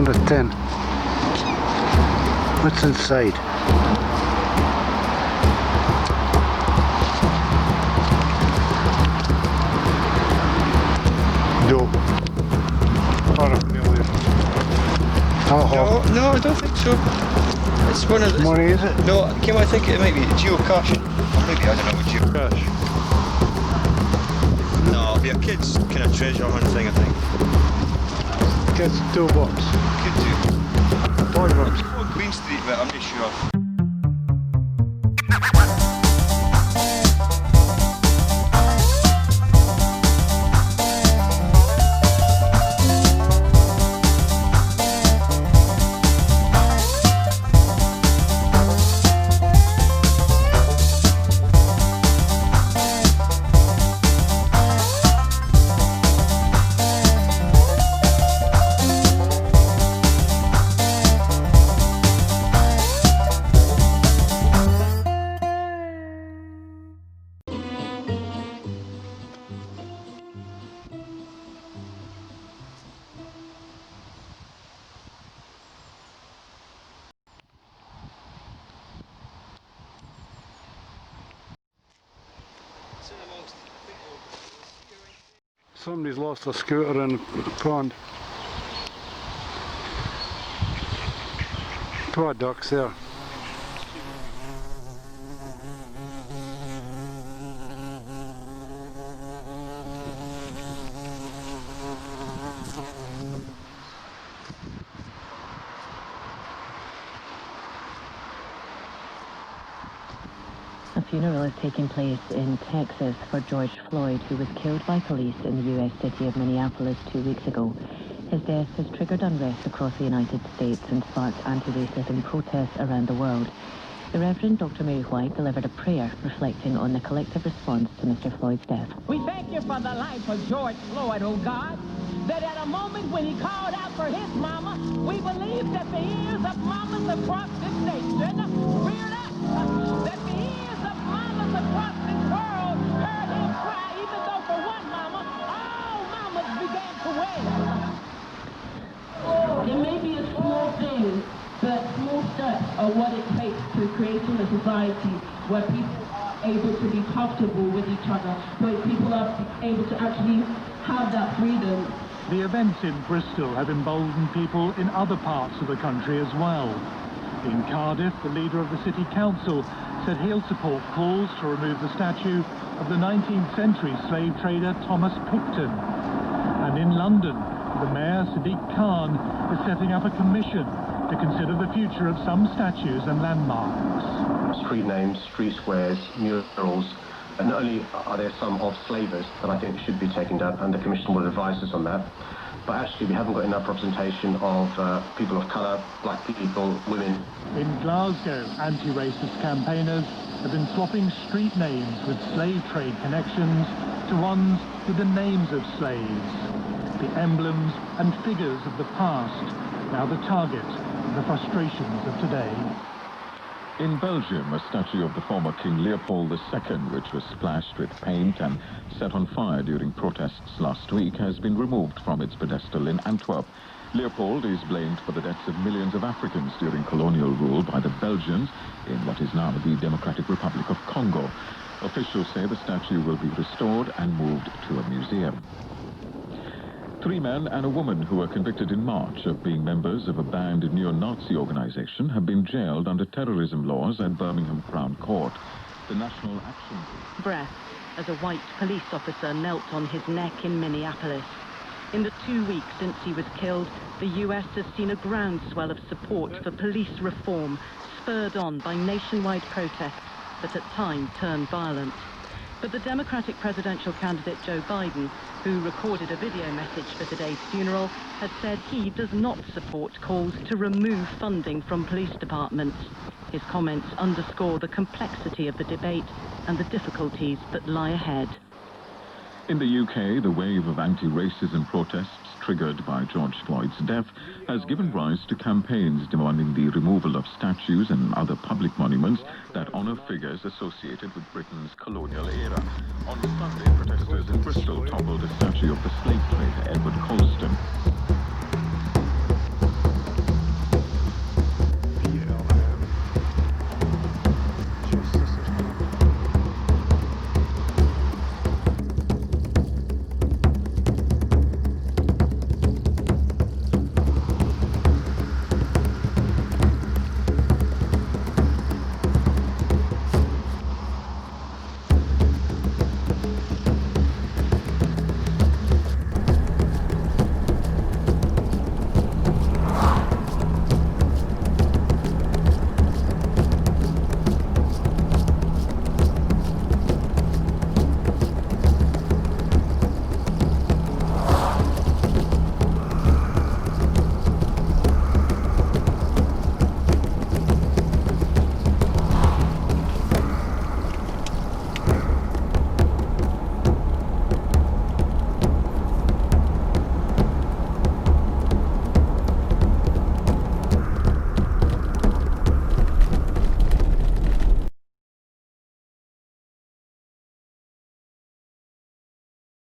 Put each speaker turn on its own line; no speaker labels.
number 10. What's inside? Dope. Paraphernalia.
No, I don't think so. It's one of the...
Money, is it?
No, Kim, I think it might be geocaching. Maybe, I don't know what geocache. No, it'll be a kid's kind of treasure hunt thing, I think.
Kids toolbox.
Could do.
Toolbox.
It's called Queen Street, but I'm not sure.
Somebody's lost a scooter in the pond. Poor ducks there.
A funeral is taking place in Texas for George Floyd, who was killed by police in the U.S. city of Minneapolis 2 weeks ago. His death has triggered unrest across the United States and sparked anti-racism protests around the world. The Reverend Dr. Mary White delivered a prayer reflecting on the collective response to Mr. Floyd's death.
We thank you for the life of George Floyd, oh God, that at a moment when he called out for his mama, we believe that the ears of mamas across this nation reared up, that the ears of mamas across this world heard him cry, even though for one mama, all mamas began to wail. It may be a small thing, but small steps are what it takes to creating a society where people are able to be comfortable with each other, where people are able to actually have that freedom.
The events in Bristol have emboldened people in other parts of the country as well. In Cardiff, the leader of the City Council said he'll support calls to remove the statue of the 19th century slave trader Thomas Picton. And in London, the Mayor, Sadiq Khan, is setting up a commission to consider the future of some statues and landmarks.
Street names, street squares, murals, and not only are there some of slavers that I think should be taken down, and the Commission will advise us on that, but actually we haven't got enough representation of people of colour, black people, women.
In Glasgow, anti-racist campaigners have been swapping street names with slave trade connections to ones with the names of slaves. The emblems and figures of the past, now the target of the frustrations of today.
In Belgium, a statue of the former King Leopold II, which was splashed with paint and set on fire during protests last week, has been removed from its pedestal in Antwerp. Leopold is blamed for the deaths of millions of Africans during colonial rule by the Belgians in what is now the Democratic Republic of Congo. Officials say the statue will be restored and moved to a museum. 3 men and a woman who were convicted in March of being members of a banned neo-Nazi organization have been jailed under terrorism laws at Birmingham Crown Court. The National Action Group...
Breath as a white police officer knelt on his neck in Minneapolis. In the 2 weeks since he was killed, the US has seen a groundswell of support for police reform, spurred on by nationwide protests that at times turned violent. But the Democratic presidential candidate Joe Biden, who recorded a video message for today's funeral, has said he does not support calls to remove funding from police departments. His comments underscore the complexity of the debate and the difficulties that lie ahead.
In the UK, the wave of anti-racism protests triggered by George Floyd's death has given rise to campaigns demanding the removal of statues and other public monuments that honour figures associated with Britain's colonial era. On Sunday, protesters in Bristol toppled a statue of the slave trader Edward Colston.